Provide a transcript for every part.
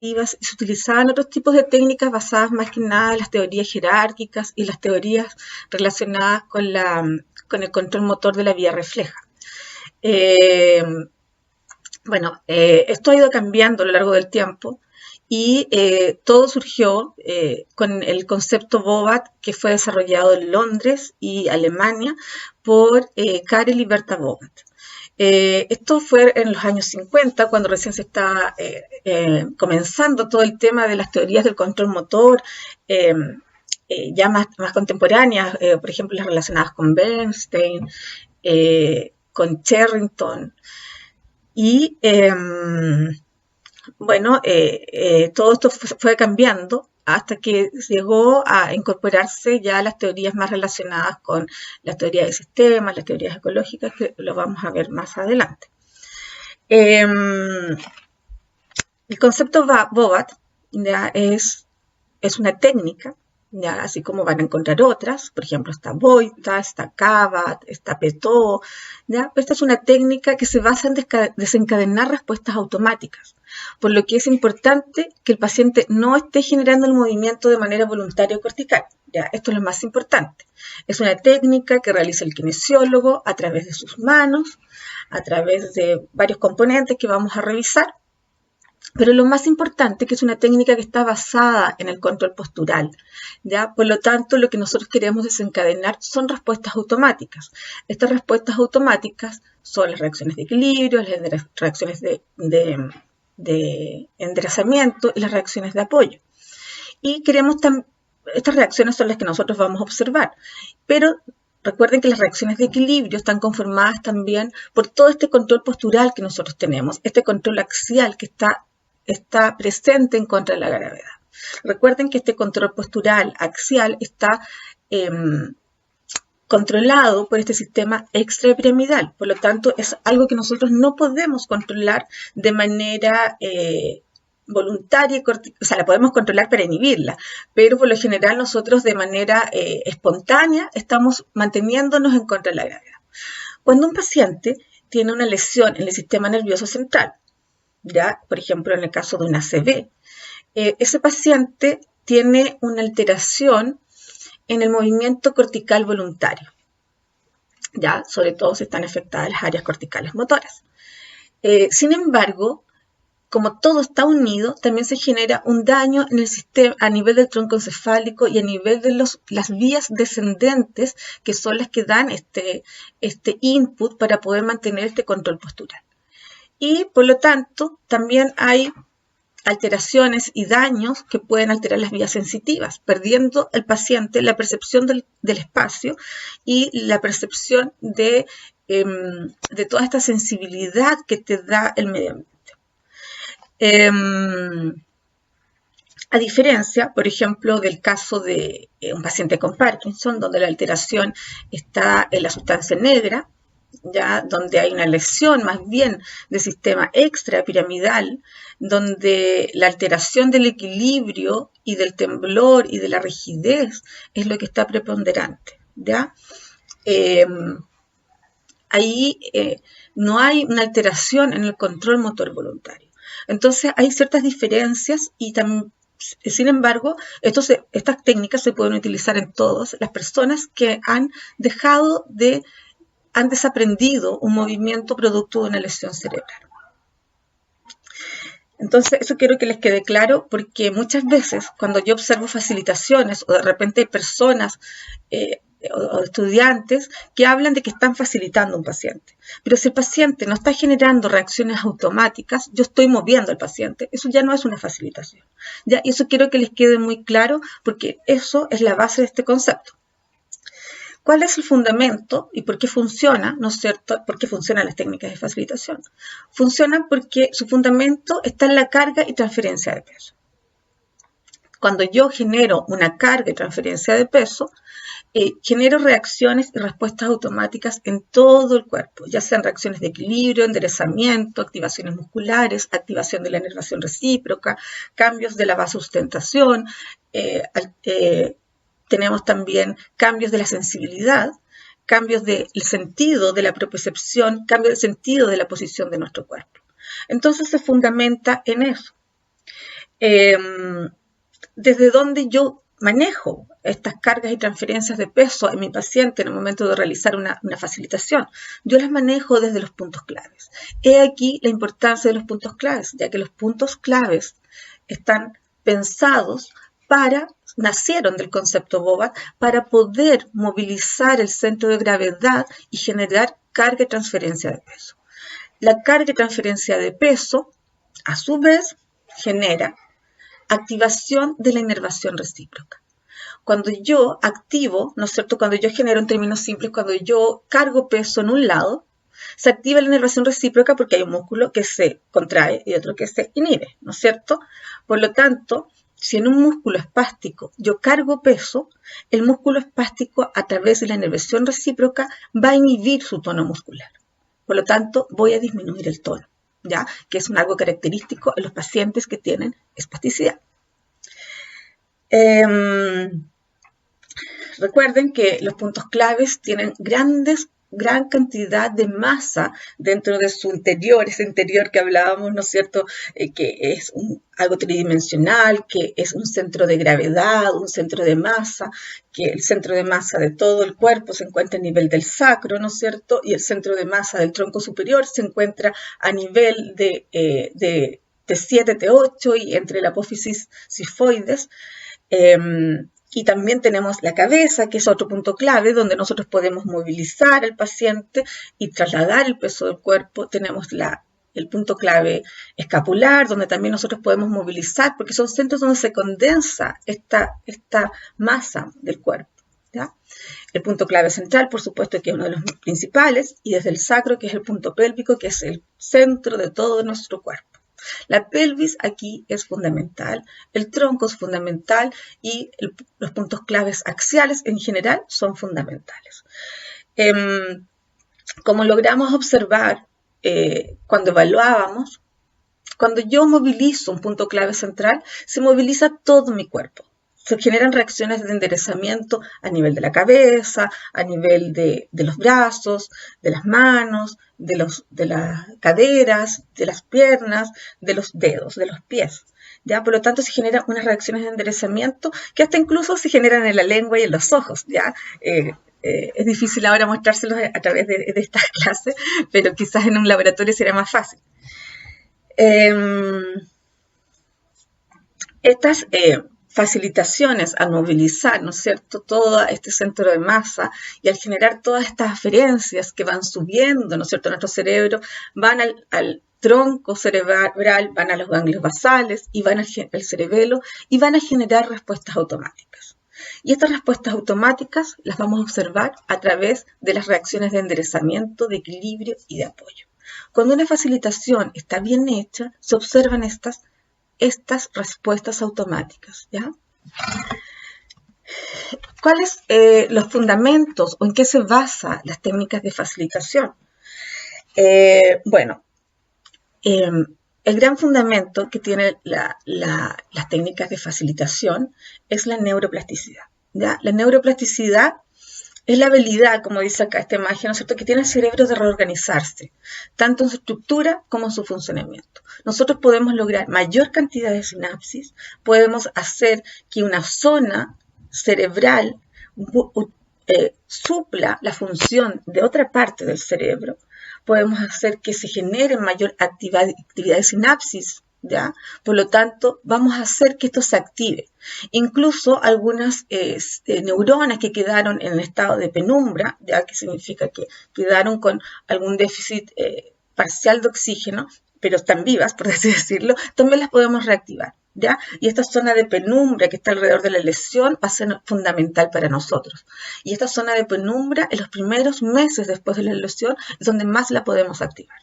y se utilizaban otros tipos de técnicas basadas más que nada en las teorías jerárquicas y las teorías relacionadas con el control motor de la vía refleja. Esto ha ido cambiando a lo largo del tiempo y todo surgió con el concepto BOVAT, que fue desarrollado en Londres y Alemania por Karel y Berta BOVAT. Esto fue en los años 50, cuando recién se estaba comenzando todo el tema de las teorías del control motor, ya más contemporáneas, por ejemplo, las relacionadas con Bernstein, con Charrington. Y todo esto fue cambiando hasta que llegó a incorporarse ya las teorías más relacionadas con las teorías de sistemas, las teorías ecológicas, que lo vamos a ver más adelante. El concepto BOVAT ya es una técnica, ya, así como van a encontrar otras, por ejemplo, está Boita, está Kabat, está Peto, ¿ya? Esta es una técnica que se basa en desencadenar respuestas automáticas, por lo que es importante que el paciente no esté generando el movimiento de manera voluntaria o cortical, ¿ya? Esto es lo más importante. Es una técnica que realiza el kinesiólogo a través de sus manos, a través de varios componentes que vamos a revisar. Pero lo más importante es que es una técnica que está basada en el control postural, ¿ya? Por lo tanto, lo que nosotros queremos desencadenar son respuestas automáticas. Estas respuestas automáticas son las reacciones de equilibrio, las reacciones de enderezamiento y las reacciones de apoyo. Y estas reacciones son las que nosotros vamos a observar, pero recuerden que las reacciones de equilibrio están conformadas también por todo este control postural que nosotros tenemos, este control axial que está presente en contra de la gravedad. Recuerden que este control postural axial está controlado por este sistema extrapiramidal. Por lo tanto, es algo que nosotros no podemos controlar de manera voluntaria, o sea, la podemos controlar para inhibirla, pero por lo general nosotros de manera espontánea estamos manteniéndonos en contra de la gravedad. Cuando un paciente tiene una lesión en el sistema nervioso central, ¿ya? Por ejemplo, en el caso de una ACV, ese paciente tiene una alteración en el movimiento cortical voluntario, ¿ya? Sobre todo si están afectadas las áreas corticales motoras. Sin embargo, como todo está unido, también se genera un daño en el sistema a nivel del tronco encefálico y a nivel de las vías descendentes, que son las que dan este input para poder mantener este control postural. Y por lo tanto, también hay alteraciones y daños que pueden alterar las vías sensitivas, perdiendo el paciente la percepción del espacio y la percepción de toda esta sensibilidad que te da el medio ambiente. A diferencia, por ejemplo, del caso de un paciente con Parkinson, donde la alteración está en la sustancia negra, ya donde hay una lesión más bien del sistema extrapiramidal, donde la alteración del equilibrio y del temblor y de la rigidez es lo que está preponderante, ¿ya? Ahí no hay una alteración en el control motor voluntario. Entonces hay ciertas diferencias y también, sin embargo, estas técnicas se pueden utilizar en todas las personas que han desaprendido un movimiento producto de una lesión cerebral. Entonces, eso quiero que les quede claro, porque muchas veces cuando yo observo facilitaciones o de repente hay personas o estudiantes que hablan de que están facilitando a un paciente. Pero si el paciente no está generando reacciones automáticas, yo estoy moviendo al paciente. Eso ya no es una facilitación, ¿ya? Y eso quiero que les quede muy claro, porque eso es la base de este concepto. ¿Cuál es el fundamento y por qué funciona, ¿no es cierto? ¿Por qué funcionan las técnicas de facilitación? Funcionan porque su fundamento está en la carga y transferencia de peso. Cuando yo genero una carga y transferencia de peso, genero reacciones y respuestas automáticas en todo el cuerpo, ya sean reacciones de equilibrio, enderezamiento, activaciones musculares, activación de la inervación recíproca, cambios de la vasosustentación, tenemos también cambios de la sensibilidad, cambios del sentido de la propiocepción, cambio del sentido de la posición de nuestro cuerpo. Entonces se fundamenta en eso. Desde donde yo manejo estas cargas y transferencias de peso en mi paciente en el momento de realizar una facilitación. Yo las manejo desde los puntos claves. He aquí la importancia de los puntos claves, ya que los puntos claves están pensados nacieron del concepto BOVAC para poder movilizar el centro de gravedad y generar carga y transferencia de peso. La carga y transferencia de peso, a su vez, genera activación de la inervación recíproca. Cuando yo activo, ¿no es cierto? Cuando yo genero en términos simples, cuando yo cargo peso en un lado, se activa la inervación recíproca porque hay un músculo que se contrae y otro que se inhibe, ¿no es cierto? Por lo tanto, si en un músculo espástico yo cargo peso, el músculo espástico a través de la inervación recíproca va a inhibir su tono muscular. Por lo tanto, voy a disminuir el tono, ¿ya? Que es algo característico en los pacientes que tienen espasticidad. Recuerden que los puntos claves tienen gran cantidad de masa dentro de su interior, ese interior que hablábamos, ¿no es cierto?, que es algo tridimensional, que es un centro de gravedad, un centro de masa, que el centro de masa de todo el cuerpo se encuentra a nivel del sacro, ¿no es cierto?, y el centro de masa del tronco superior se encuentra a nivel de T7, T8 y entre la apófisis sifoides. Y también tenemos la cabeza, que es otro punto clave, donde nosotros podemos movilizar al paciente y trasladar el peso del cuerpo. Tenemos el punto clave escapular, donde también nosotros podemos movilizar, porque son centros donde se condensa esta masa del cuerpo, ¿ya? El punto clave central, por supuesto, que es uno de los principales, y desde el sacro, que es el punto pélvico, que es el centro de todo nuestro cuerpo. La pelvis aquí es fundamental, el tronco es fundamental y los puntos claves axiales en general son fundamentales. Como logramos observar cuando evaluábamos, cuando yo movilizo un punto clave central, se moviliza todo mi cuerpo. Se generan reacciones de enderezamiento a nivel de la cabeza, a nivel de los brazos, de las manos, de las caderas, de las piernas, de los dedos, de los pies. ¿Ya? Por lo tanto, se generan unas reacciones de enderezamiento que hasta incluso se generan en la lengua y en los ojos. ¿Ya? Es difícil ahora mostrárselos a través de estas clases, pero quizás en un laboratorio sería más fácil. Estas facilitaciones al movilizar, ¿no es cierto?, todo este centro de masa y al generar todas estas aferencias que van subiendo, ¿no es cierto?, nuestro cerebro, van al tronco cerebral, van a los ganglios basales y van al cerebelo y van a generar respuestas automáticas. Y estas respuestas automáticas las vamos a observar a través de las reacciones de enderezamiento, de equilibrio y de apoyo. Cuando una facilitación está bien hecha, se observan estas respuestas automáticas, ¿ya? ¿Cuáles los fundamentos o en qué se basan las técnicas de facilitación? Bueno, el gran fundamento que tienen las técnicas de facilitación es la neuroplasticidad, ¿ya? La neuroplasticidad es la habilidad, como dice acá esta imagen, ¿no es cierto?, que tiene el cerebro de reorganizarse, tanto en su estructura como en su funcionamiento. Nosotros podemos lograr mayor cantidad de sinapsis, podemos hacer que una zona cerebral supla la función de otra parte del cerebro, podemos hacer que se genere mayor actividad de sinapsis, ¿ya? Por lo tanto, vamos a hacer que esto se active. Incluso algunas neuronas que quedaron en el estado de penumbra, ¿ya? Que significa que quedaron con algún déficit parcial de oxígeno, pero están vivas, por así decirlo, también las podemos reactivar, ¿ya? Y esta zona de penumbra que está alrededor de la lesión va a ser fundamental para nosotros. Y esta zona de penumbra, en los primeros meses después de la lesión, es donde más la podemos activar.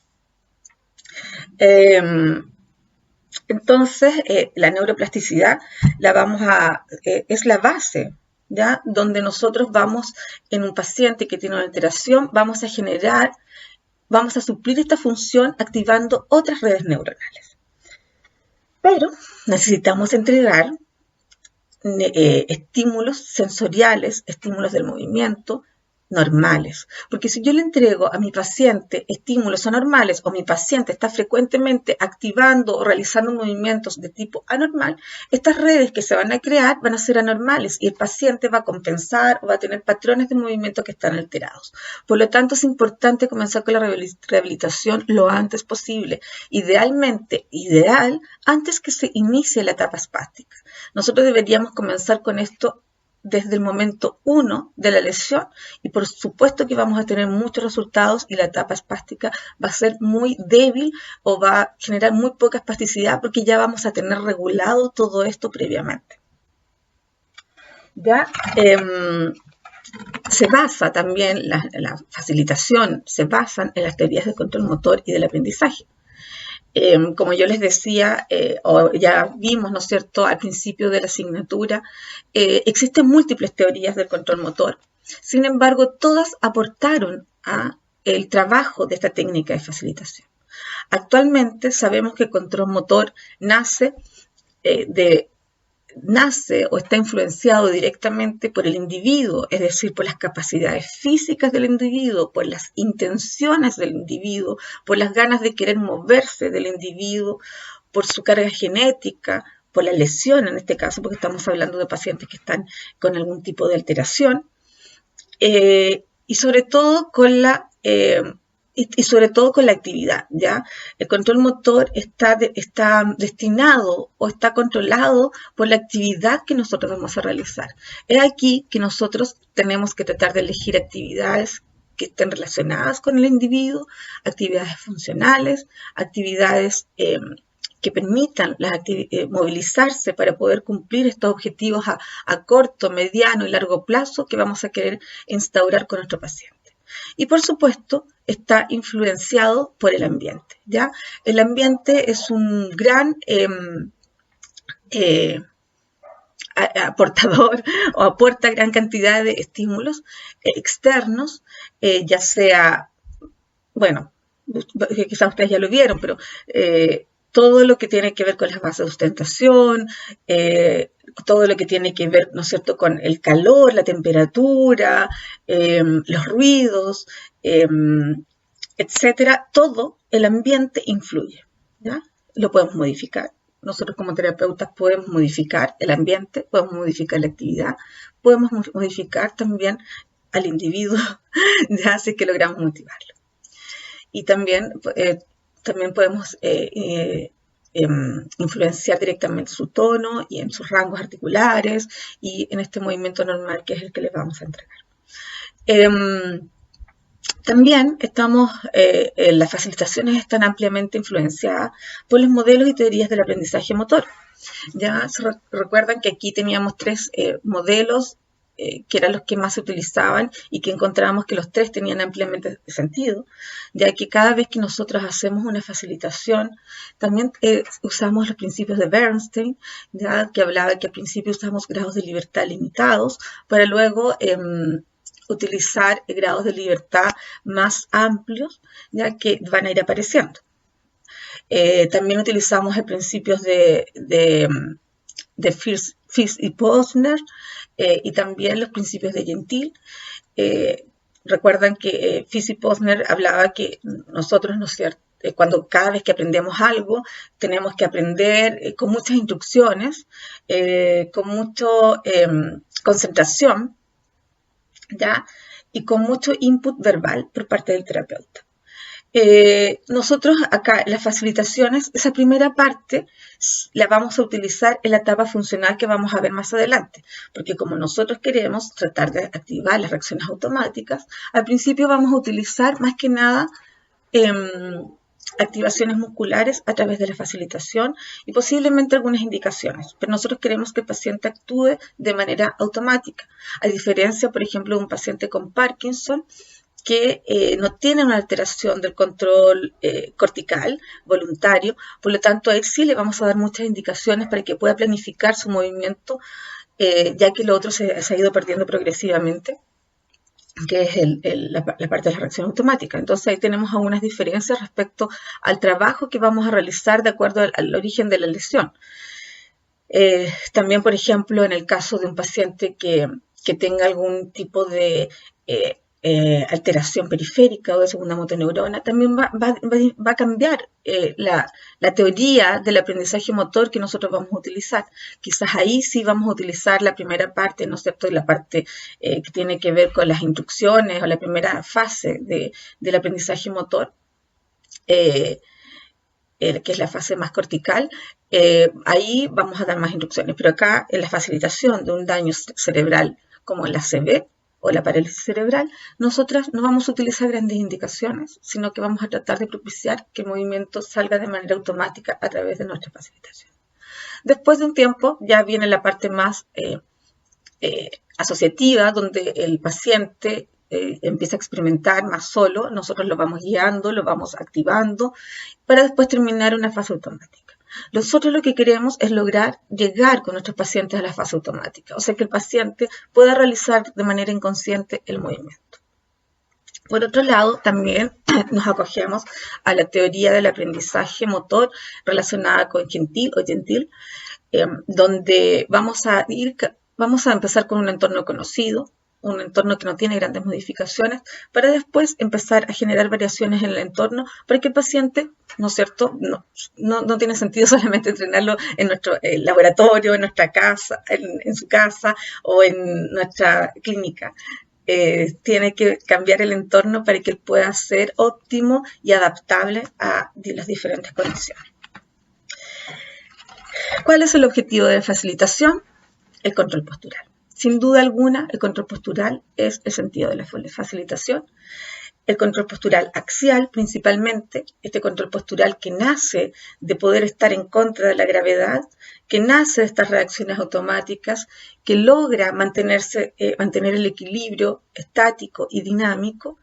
Entonces, la neuroplasticidad es la base, ¿ya? Donde nosotros vamos, en un paciente que tiene una alteración, vamos a suplir esta función activando otras redes neuronales. Pero necesitamos entregar estímulos sensoriales, estímulos del movimiento, normales. Porque si yo le entrego a mi paciente estímulos anormales o mi paciente está frecuentemente activando o realizando movimientos de tipo anormal, estas redes que se van a crear van a ser anormales y el paciente va a compensar o va a tener patrones de movimiento que están alterados. Por lo tanto, es importante comenzar con la rehabilitación lo antes posible. Ideal, antes que se inicie la etapa espástica. Nosotros deberíamos comenzar con esto desde el momento 1 de la lesión y por supuesto que vamos a tener muchos resultados y la etapa espástica va a ser muy débil o va a generar muy poca espasticidad porque ya vamos a tener regulado todo esto previamente. Ya se basa también, la facilitación se basa en las teorías del control motor y del aprendizaje. Como yo les decía, o ya vimos, ¿no es cierto?, al principio de la asignatura, existen múltiples teorías del control motor. Sin embargo, todas aportaron al trabajo de esta técnica de facilitación. Actualmente sabemos que el control motor nace o está influenciado directamente por el individuo, es decir, por las capacidades físicas del individuo, por las intenciones del individuo, por las ganas de querer moverse del individuo, por su carga genética, por la lesión en este caso, porque estamos hablando de pacientes que están con algún tipo de alteración, y sobre todo con la actividad, ¿ya? El control motor está destinado o está controlado por la actividad que nosotros vamos a realizar. Es aquí que nosotros tenemos que tratar de elegir actividades que estén relacionadas con el individuo, actividades funcionales, actividades que permitan movilizarse para poder cumplir estos objetivos a corto, mediano y largo plazo que vamos a querer instaurar con nuestro paciente. Y por supuesto está influenciado por el ambiente, ¿ya? El ambiente es un gran aportador o aporta gran cantidad de estímulos externos, ya sea, bueno, quizás ustedes ya lo vieron, pero todo lo que tiene que ver con las bases de sustentación, todo lo que tiene que ver, ¿no es cierto?, con el calor, la temperatura, los ruidos, etcétera, todo el ambiente influye, ¿ya? Lo podemos modificar. Nosotros como terapeutas podemos modificar el ambiente, podemos modificar la actividad, podemos modificar también al individuo, ya así que logramos motivarlo. Y también podemos influenciar directamente su tono y en sus rangos articulares y en este movimiento normal que es el que les vamos a entregar. También las facilitaciones están ampliamente influenciadas por los modelos y teorías del aprendizaje motor. Ya se recuerdan que aquí teníamos 3 modelos que eran los que más se utilizaban y que encontramos que los 3 tenían ampliamente sentido, ya que cada vez que nosotros hacemos una facilitación, también usamos los principios de Bernstein, ya que hablaba que al principio usamos grados de libertad limitados, para luego utilizar grados de libertad más amplios, ya que van a ir apareciendo. También utilizamos los principios de Fitz y Posner, y también los principios de Gentil. Recuerdan que Fitz y Posner hablaba que nosotros, ¿no es cierto?, cada vez que aprendemos algo, tenemos que aprender con muchas instrucciones, con mucha concentración, ¿ya? Y con mucho input verbal por parte del terapeuta. Nosotros acá, las facilitaciones, esa primera parte la vamos a utilizar en la etapa funcional que vamos a ver más adelante, porque como nosotros queremos tratar de activar las reacciones automáticas, al principio vamos a utilizar más que nada activaciones musculares a través de la facilitación y posiblemente algunas indicaciones, pero nosotros queremos que el paciente actúe de manera automática, a diferencia, por ejemplo, de un paciente con Parkinson, que no tiene una alteración del control cortical voluntario, por lo tanto a él sí le vamos a dar muchas indicaciones para que pueda planificar su movimiento, ya que lo otro se ha ido perdiendo progresivamente, que es la parte de la reacción automática. Entonces ahí tenemos algunas diferencias respecto al trabajo que vamos a realizar de acuerdo al origen de la lesión. También, por ejemplo, en el caso de un paciente que tenga algún tipo de alteración periférica o de segunda motoneurona, también va a cambiar la teoría del aprendizaje motor que nosotros vamos a utilizar. Quizás ahí sí vamos a utilizar la primera parte, ¿no es cierto?, la parte que tiene que ver con las instrucciones o la primera fase del aprendizaje motor, que es la fase más cortical. Ahí vamos a dar más instrucciones, pero acá en la facilitación de un daño cerebral como la ACV o la parálisis cerebral, nosotras no vamos a utilizar grandes indicaciones, sino que vamos a tratar de propiciar que el movimiento salga de manera automática a través de nuestra facilitación. Después de un tiempo ya viene la parte más asociativa, donde el paciente empieza a experimentar más solo, nosotros lo vamos guiando, lo vamos activando, para después terminar una fase automática. Nosotros lo que queremos es lograr llegar con nuestros pacientes a la fase automática, o sea que el paciente pueda realizar de manera inconsciente el movimiento. Por otro lado, también nos acogemos a la teoría del aprendizaje motor relacionada con Gentil, donde vamos a empezar con un entorno conocido, un entorno que no tiene grandes modificaciones, para después empezar a generar variaciones en el entorno para que el paciente, ¿no es cierto?, no tiene sentido solamente entrenarlo en nuestro laboratorio, en nuestra casa, en su casa o en nuestra clínica. Tiene que cambiar el entorno para que él pueda ser óptimo y adaptable a las diferentes condiciones. ¿Cuál es el objetivo de facilitación? El control postural. Sin duda alguna, el control postural es el sentido de la facilitación. El control postural axial, principalmente, este control postural que nace de poder estar en contra de la gravedad, que nace de estas reacciones automáticas, que logra mantener el equilibrio estático y dinámico,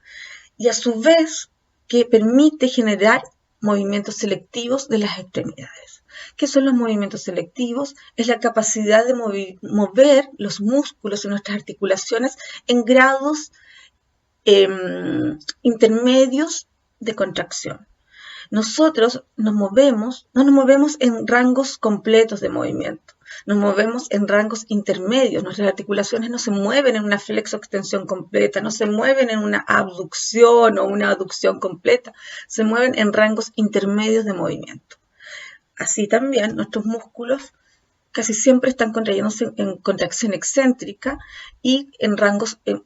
y a su vez que permite generar movimientos selectivos de las extremidades. ¿Qué son los movimientos selectivos? Es la capacidad de mover los músculos y nuestras articulaciones en grados intermedios de contracción. Nosotros no nos movemos en rangos completos de movimiento, nos movemos en rangos intermedios. Nuestras articulaciones no se mueven en una flexo-extensión completa, no se mueven en una abducción o una aducción completa, se mueven en rangos intermedios de movimiento. Así también nuestros músculos casi siempre están contrayéndose en contracción excéntrica y en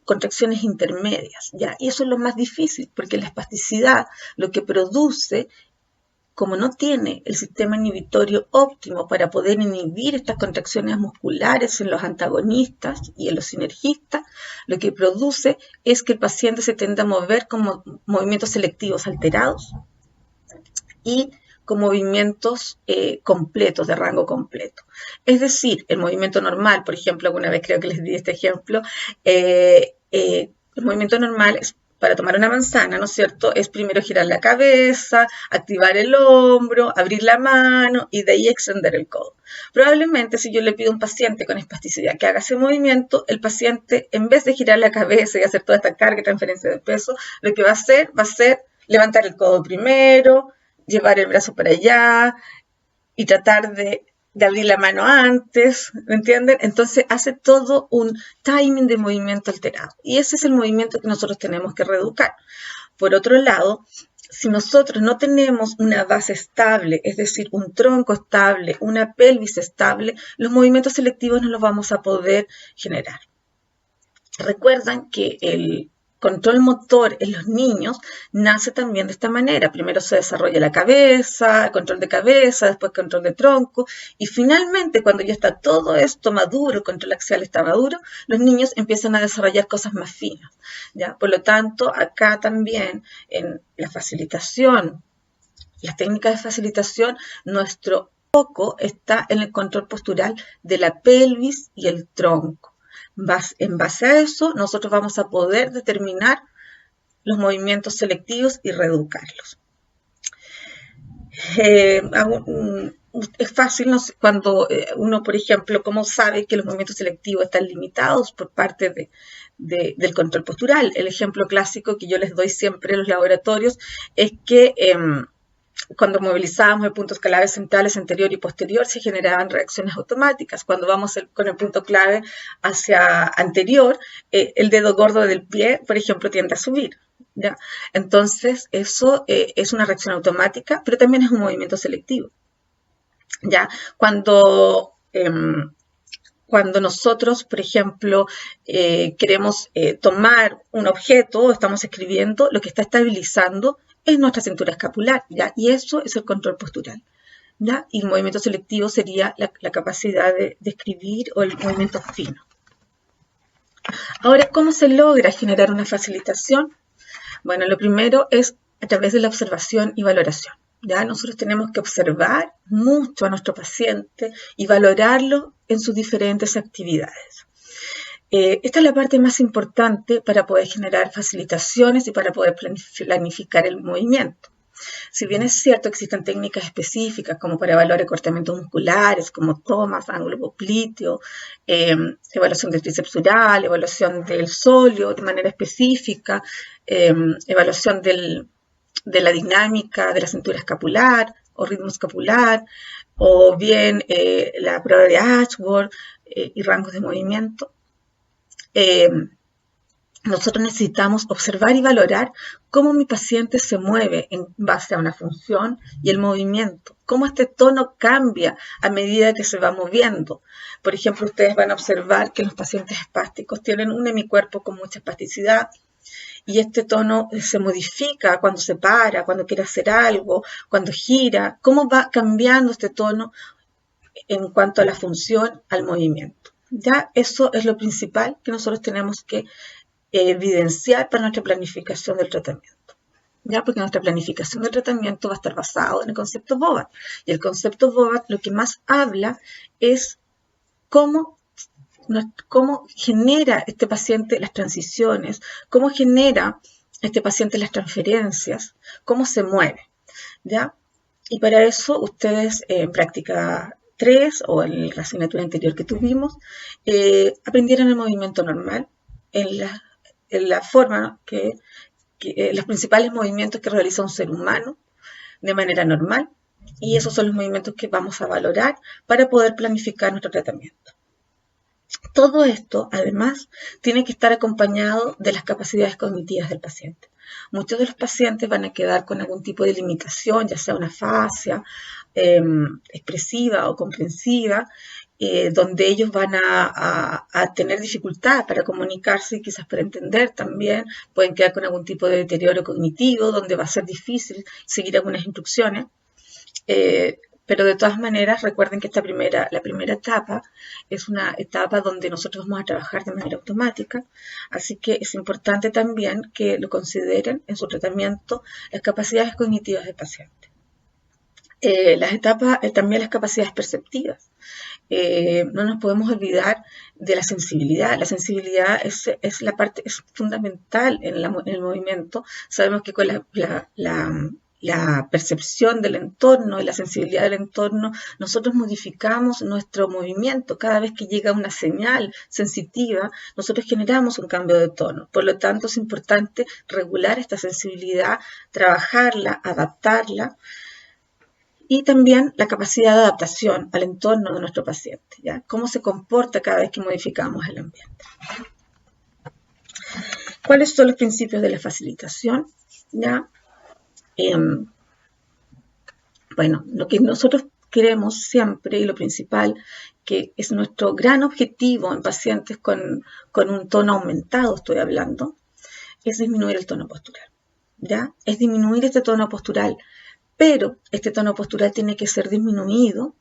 contracciones intermedias, ¿ya? Y eso es lo más difícil, porque la espasticidad lo que produce, como no tiene el sistema inhibitorio óptimo para poder inhibir estas contracciones musculares en los antagonistas y en los sinergistas, lo que produce es que el paciente se tienda a mover con movimientos selectivos alterados y con movimientos completos, de rango completo. Es decir, el movimiento normal, por ejemplo, alguna vez creo que les di este ejemplo, el movimiento normal es, para tomar una manzana, ¿no es cierto?, es primero girar la cabeza, activar el hombro, abrir la mano y de ahí extender el codo. Probablemente si yo le pido a un paciente con espasticidad que haga ese movimiento, el paciente, en vez de girar la cabeza y hacer toda esta carga y transferencia de peso, lo que va a hacer levantar el codo primero, llevar el brazo para allá y tratar de abrir la mano antes, ¿me entienden? Entonces hace todo un timing de movimiento alterado. Y ese es el movimiento que nosotros tenemos que reeducar. Por otro lado, si nosotros no tenemos una base estable, es decir, un tronco estable, una pelvis estable, los movimientos selectivos no los vamos a poder generar. Recuerdan que el control motor en los niños nace también de esta manera. Primero se desarrolla la cabeza, control de cabeza, después control de tronco, y finalmente cuando ya está todo esto maduro, el control axial está maduro, los niños empiezan a desarrollar cosas más finas, ¿ya? Por lo tanto, acá también en la facilitación, las técnicas de facilitación, nuestro foco está en el control postural de la pelvis y el tronco. En base a eso, nosotros vamos a poder determinar los movimientos selectivos y reeducarlos. Es fácil cuando uno, por ejemplo, ¿cómo sabe que los movimientos selectivos están limitados por parte del control postural? El ejemplo clásico que yo les doy siempre en los laboratorios es que Cuando movilizamos el punto clave centrales anterior y posterior, se generaban reacciones automáticas. Cuando vamos con el punto clave hacia anterior, el dedo gordo del pie, por ejemplo, tiende a subir. ¿Ya? Entonces, eso es una reacción automática, pero también es un movimiento selectivo. ¿Ya? Cuando nosotros, por ejemplo, queremos tomar un objeto o estamos escribiendo, lo que está estabilizando es nuestra cintura escapular, ¿ya? Y eso es el control postural, ¿ya? Y el movimiento selectivo sería la capacidad de escribir o el movimiento fino. Ahora, ¿cómo se logra generar una facilitación? Bueno, lo primero es a través de la observación y valoración. ¿Ya? Nosotros tenemos que observar mucho a nuestro paciente y valorarlo en sus diferentes actividades. Esta es la parte más importante para poder generar facilitaciones y para poder planificar el movimiento. Si bien es cierto, existen técnicas específicas como para evaluar acortamientos musculares, como tomas, ángulo popliteo, evaluación del tríceps ural, evaluación del sóleo de manera específica, evaluación de la dinámica de la cintura escapular o ritmo escapular, o bien la prueba de Ashworth y rangos de movimiento. Nosotros necesitamos observar y valorar cómo mi paciente se mueve en base a una función y el movimiento, cómo este tono cambia a medida que se va moviendo. Por ejemplo, ustedes van a observar que los pacientes espásticos tienen un hemicuerpo con mucha espasticidad y este tono se modifica cuando se para, cuando quiere hacer algo, cuando gira, cómo va cambiando este tono en cuanto a la función, al movimiento. Ya eso es lo principal que nosotros tenemos que evidenciar para nuestra planificación del tratamiento. ¿Ya? Porque nuestra planificación del tratamiento va a estar basado en el concepto Bobat. Y el concepto Bobat lo que más habla es cómo genera este paciente las transiciones, cómo genera este paciente las transferencias, cómo se mueve. ¿Ya? Y para eso ustedes en práctica 3 o en la asignatura anterior que tuvimos, aprendieron el movimiento normal en la forma que los principales movimientos que realiza un ser humano de manera normal, y esos son los movimientos que vamos a valorar para poder planificar nuestro tratamiento. Todo esto, además, tiene que estar acompañado de las capacidades cognitivas del paciente. Muchos de los pacientes van a quedar con algún tipo de limitación, ya sea una fascia expresiva o comprensiva, donde ellos van a tener dificultad para comunicarse y quizás para entender también, pueden quedar con algún tipo de deterioro cognitivo, donde va a ser difícil seguir algunas instrucciones, pero de todas maneras recuerden que la primera etapa es una etapa donde nosotros vamos a trabajar de manera automática, así que es importante también que lo consideren en su tratamiento las capacidades cognitivas del paciente. También las capacidades perceptivas. No nos podemos olvidar de la sensibilidad. La sensibilidad es fundamental en el movimiento. Sabemos que con la percepción del entorno y la sensibilidad del entorno, nosotros modificamos nuestro movimiento. Cada vez que llega una señal sensitiva, nosotros generamos un cambio de tono. Por lo tanto, es importante regular esta sensibilidad, trabajarla, adaptarla. Y también la capacidad de adaptación al entorno de nuestro paciente, ¿ya? Cómo se comporta cada vez que modificamos el ambiente. ¿Cuáles son los principios de la facilitación? ¿Ya? Bueno, lo que nosotros queremos siempre y lo principal, que es nuestro gran objetivo en pacientes con un tono aumentado, estoy hablando, es disminuir el tono postural, ¿ya? Es disminuir este tono postural. Pero este tono postural tiene que ser disminuido,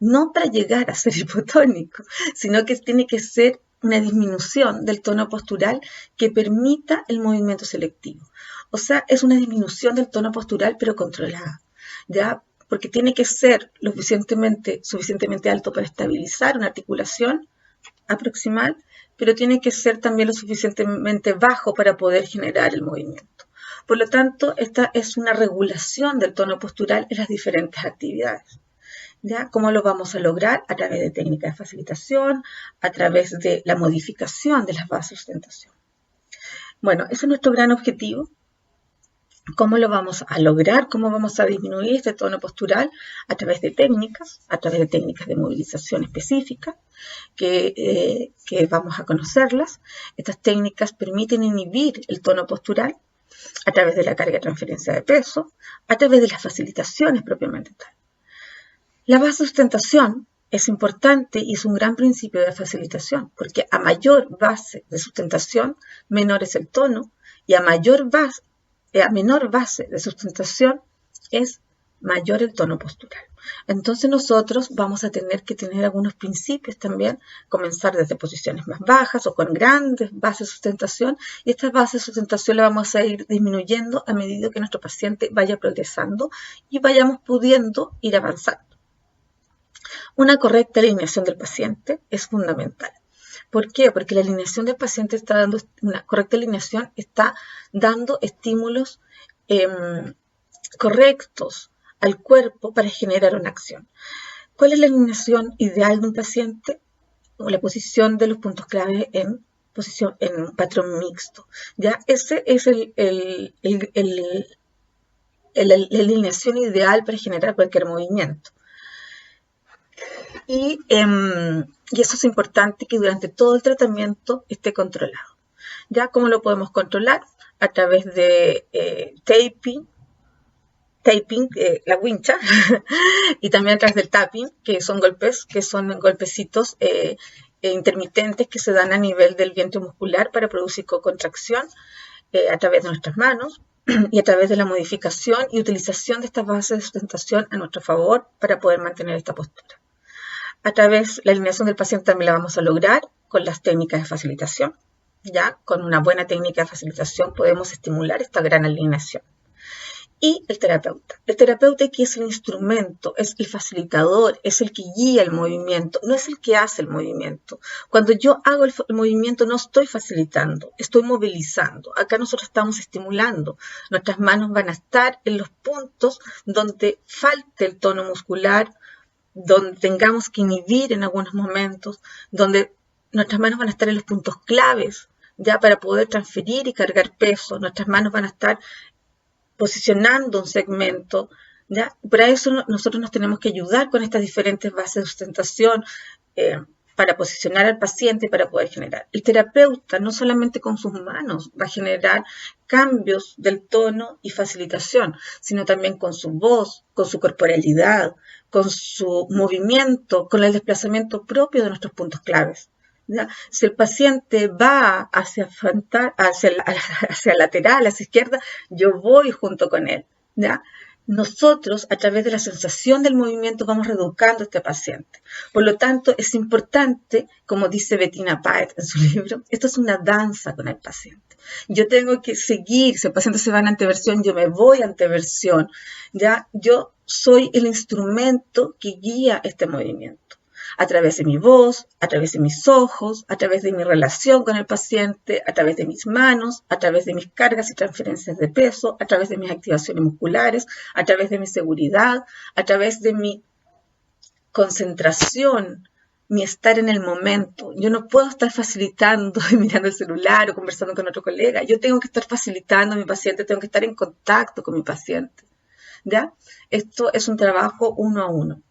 no para llegar a ser hipotónico, sino que tiene que ser una disminución del tono postural que permita el movimiento selectivo. O sea, es una disminución del tono postural, pero controlada, ¿ya? Porque tiene que ser lo suficientemente alto para estabilizar una articulación aproximal, pero tiene que ser también lo suficientemente bajo para poder generar el movimiento. Por lo tanto, esta es una regulación del tono postural en las diferentes actividades. ¿Ya? ¿Cómo lo vamos a lograr? A través de técnicas de facilitación, a través de la modificación de las bases de sustentación. Bueno, ese es nuestro gran objetivo. ¿Cómo lo vamos a lograr? ¿Cómo vamos a disminuir este tono postural? A través de técnicas de movilización específicas, que vamos a conocerlas. Estas técnicas permiten inhibir el tono postural a través de la carga de transferencia de peso, a través de las facilitaciones propiamente tal. La base de sustentación es importante y es un gran principio de facilitación, porque a mayor base de sustentación, menor es el tono, y a menor base de sustentación es mayor el tono postural. Entonces nosotros vamos a tener que tener algunos principios también, comenzar desde posiciones más bajas o con grandes bases de sustentación, y esta base de sustentación la vamos a ir disminuyendo a medida que nuestro paciente vaya progresando y vayamos pudiendo ir avanzando. Una correcta alineación del paciente es fundamental. ¿Por qué? Porque la alineación del paciente está dando, una correcta alineación está dando estímulos correctos al cuerpo para generar una acción. ¿Cuál es la alineación ideal de un paciente? O la posición de los puntos clave en un patrón mixto. ¿Ya? Ese es la alineación ideal para generar cualquier movimiento. Y eso es importante que durante todo el tratamiento esté controlado. ¿Ya? ¿Cómo lo podemos controlar? A través de taping, la wincha, y también a través del tapping, que son golpecitos intermitentes que se dan a nivel del vientre muscular para producir contracción a través de nuestras manos y a través de la modificación y utilización de estas bases de sustentación a nuestro favor para poder mantener esta postura. A través de la alineación del paciente también la vamos a lograr con las técnicas de facilitación. Ya con una buena técnica de facilitación podemos estimular esta gran alineación. Y el terapeuta aquí es el instrumento, es el facilitador, es el que guía el movimiento, no es el que hace el movimiento. Cuando yo hago el movimiento no estoy facilitando, estoy movilizando. Acá nosotros estamos estimulando. Nuestras manos van a estar en los puntos donde falte el tono muscular, donde tengamos que inhibir en algunos momentos, donde nuestras manos van a estar en los puntos claves, ya para poder transferir y cargar peso. Nuestras manos van a estar posicionando un segmento, ¿ya? Para eso nosotros nos tenemos que ayudar con estas diferentes bases de sustentación para posicionar al paciente, para poder generar. El terapeuta no solamente con sus manos va a generar cambios del tono y facilitación, sino también con su voz, con su corporalidad, con su movimiento, con el desplazamiento propio de nuestros puntos claves. ¿Ya? Si el paciente va hacia lateral, hacia izquierda, yo voy junto con él. ¿Ya? Nosotros, a través de la sensación del movimiento, vamos reeducando a este paciente. Por lo tanto, es importante, como dice Bettina Paet en su libro, esto es una danza con el paciente. Yo tengo que seguir, si el paciente se va en anteversión, yo me voy a anteversión. ¿Ya? Yo soy el instrumento que guía este movimiento. A través de mi voz, a través de mis ojos, a través de mi relación con el paciente, a través de mis manos, a través de mis cargas y transferencias de peso, a través de mis activaciones musculares, a través de mi seguridad, a través de mi concentración, mi estar en el momento. Yo no puedo estar facilitando y mirando el celular o conversando con otro colega. Yo tengo que estar facilitando a mi paciente, tengo que estar en contacto con mi paciente. ¿Ya? Esto es un trabajo uno a uno.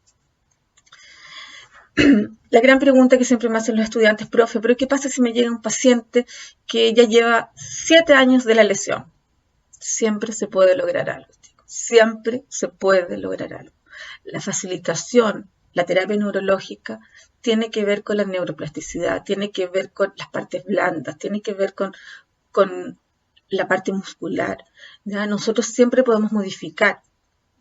La gran pregunta que siempre me hacen los estudiantes, profe, ¿pero qué pasa si me llega un paciente que ya lleva 7 años de la lesión? Siempre se puede lograr algo, chicos. Siempre se puede lograr algo. La facilitación, la terapia neurológica, tiene que ver con la neuroplasticidad, tiene que ver con las partes blandas, tiene que ver con la parte muscular. ¿Ya? Nosotros siempre podemos modificar.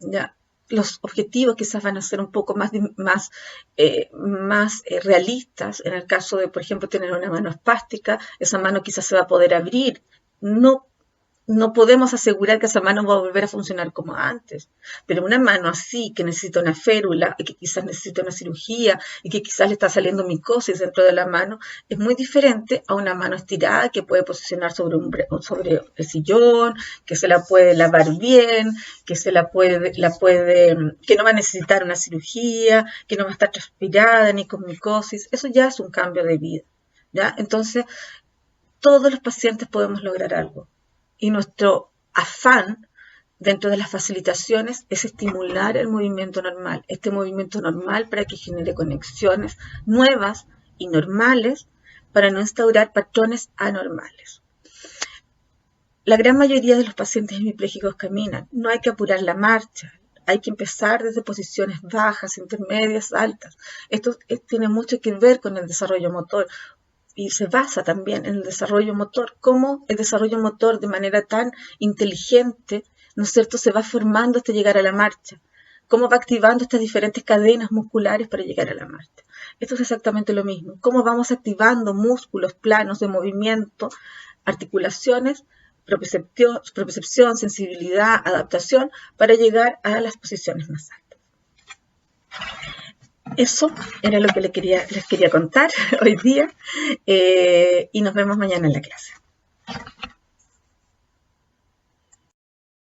¿Ya? Los objetivos quizás van a ser un poco más realistas. En el caso de, por ejemplo, tener una mano espástica, esa mano quizás se va a poder abrir. No podemos asegurar que esa mano va a volver a funcionar como antes, pero una mano así, que necesita una férula, y que quizás necesita una cirugía, y que quizás le está saliendo micosis dentro de la mano, es muy diferente a una mano estirada que puede posicionar sobre el sillón, que se la puede lavar bien, que no va a necesitar una cirugía, que no va a estar transpirada ni con micosis. Eso ya es un cambio de vida, ¿ya? Entonces, todos los pacientes podemos lograr algo. Y nuestro afán dentro de las facilitaciones es estimular el movimiento normal, este movimiento normal para que genere conexiones nuevas y normales para no instaurar patrones anormales. La gran mayoría de los pacientes hemipléjicos caminan, no hay que apurar la marcha, hay que empezar desde posiciones bajas, intermedias, altas. Esto tiene mucho que ver con el desarrollo motor y se basa también en el desarrollo motor, cómo el desarrollo motor de manera tan inteligente, ¿no es cierto?, se va formando hasta llegar a la marcha, cómo va activando estas diferentes cadenas musculares para llegar a la marcha. Esto es exactamente lo mismo, cómo vamos activando músculos, planos de movimiento, articulaciones, propiocepción, sensibilidad, adaptación, para llegar a las posiciones más altas. Eso era lo que les quería contar hoy día y nos vemos mañana en la clase.